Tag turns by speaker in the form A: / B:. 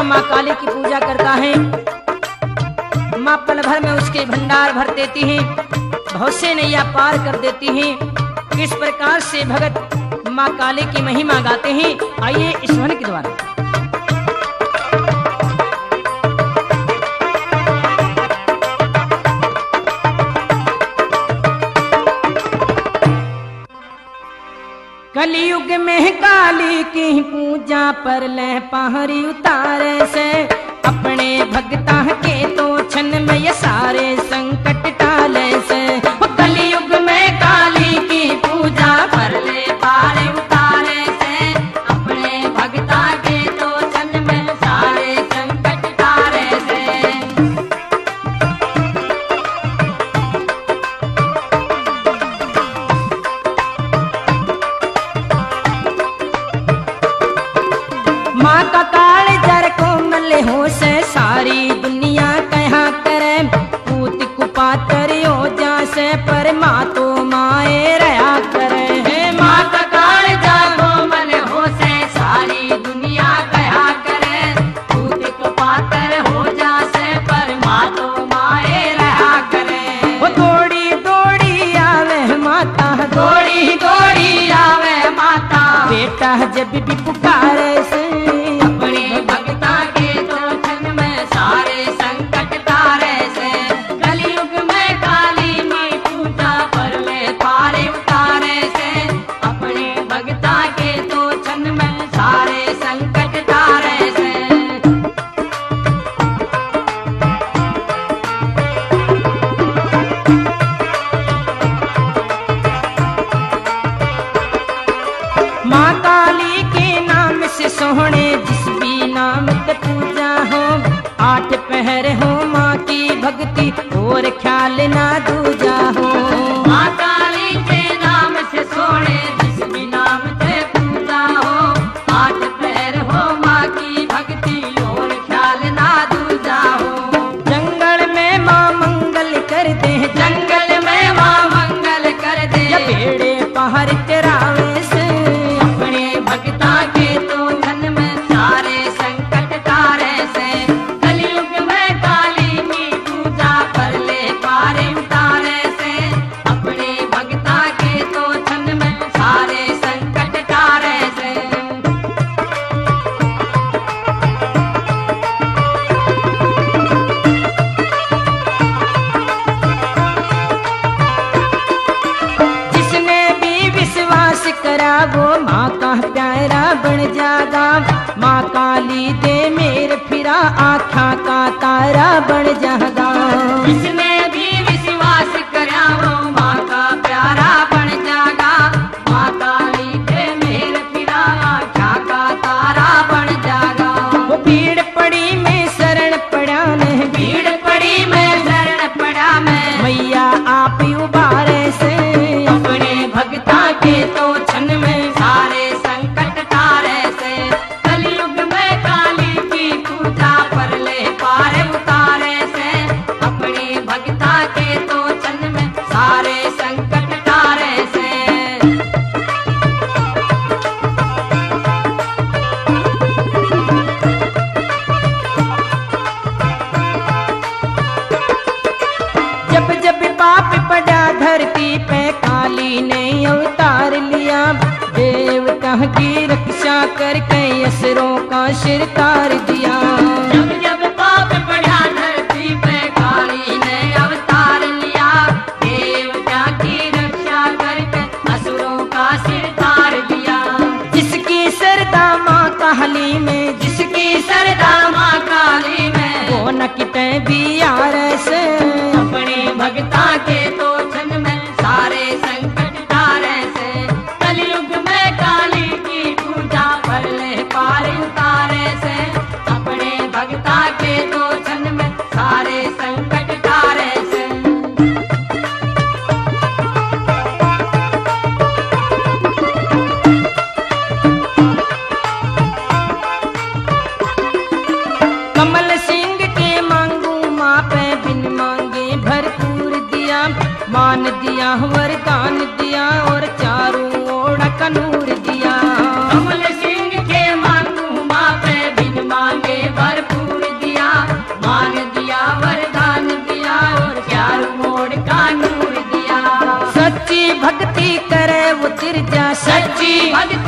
A: माँ काली की पूजा करता है, माँ पल भर में उसके भंडार भर देती है, बहुत से नैया पार कर देती है। किस प्रकार से भगत माँ काली की महिमा गाते हैं, आइए इस ध्वनि के द्वारा। कलयुग में काली की पूजा पर ले पहाड़ी उतारे से, अपने भक्ता के तो क्षण में ये सारे संकट टाले से। कलयुग में काली की पूजा पर ले पहाड़ी उतारे से, अपने भक्ता के तो क्षण में सारे संकट टाले से। माँ का काल जर कोमल हो से सारी दुनिया कहा करे, पूत कुपातर हो जा से पर माँ तो माए रहा करे। माँ का काल जर कोमल हो से सारी दुनिया कहा करे, पूत कुपातर हो जा से पर माँ तो माए रहा करे। वो दौड़ी दौड़ी आवे माता, दौड़ी दौड़ी आवे माता, बेटा जब भी पुकारे से, अपने भक्ता के तो क्षण में सारे संकट तारे से। कलयुग में काली माई पूजा पर ले पारे उतारे से, अपने भक्ता के तो क्षण में सारे संकट तारे से। माँ काली के नाम से सोहने जिस भी नाम पे पूजा हो, 8 पहर हो माँ की भक्ति और ख्याल ना दूजा हो। माँ काली के नाम से सोहने जिस भी नाम पे पूजा हो, 8 पहर हो माँ की भक्ति और ख्याल ना दूजा हो। जंगल में माँ मंगल कर दे, जंगल में माँ मंगल कर दे, पेड़े पहाड़ तेरावे से, अपने भक्ता के तो धन में सारे संकट तारे से। कलयुग में काली की पूजा पर ले पारे उतारे से, अपने भक्ता के तो धन में सारे संकट तारे से। जिसने भी विश्वास करा वो माँ का प्यारा बन जागा, माँ काली दे मेर फिरा आँखा का तारा बन जागा। जिसने भी विश्वास करा वो माँ का प्यारा बन जागा, माँ काली दे मेर फिरा आँखा का तारा बन जागा। वो भीड़ पड़ी में शरण पड़ा ने, भीड़ पड़ी में शरण पड़ा में, मैया आप उबारे से, अपने भक्ता के तो क्षण में सारे संकट तारे से। कलयुग में काली की पूजा पर ले पारे उतारे से, अपने भक्ता के तो क्षण में सारे संकट तारे से। जब जब पाप पड़ा धरती पे काली ने अवतार लिया, देवता की रक्षा करके असुरों का सिर तार दिया। जब जब पाप पड़ा धरती पे काली ने अवतार लिया, देवता की रक्षा करके असुरों का सिर तार दिया। जिसकी श्रद्धा माँ काली में, जिसकी श्रद्धा माँ काली में, वो न किते भी यार से, अपने भक्ता के तो क्षण में सारे संकट तारे से। कलयुग में काली की पूजा पर ले पारे उतारे से, अपने भक्ता के तो क्षण में सारे संकट तारे से। कमल सिंह के मांगू माँ पे बिन मांगे भरपूर दिया, मान दिया वरदान दिया और चारों ओर का नूर दिया। कमल सिंह के मांगू माँ पे बिन मांगे भरपूर
B: भक्ति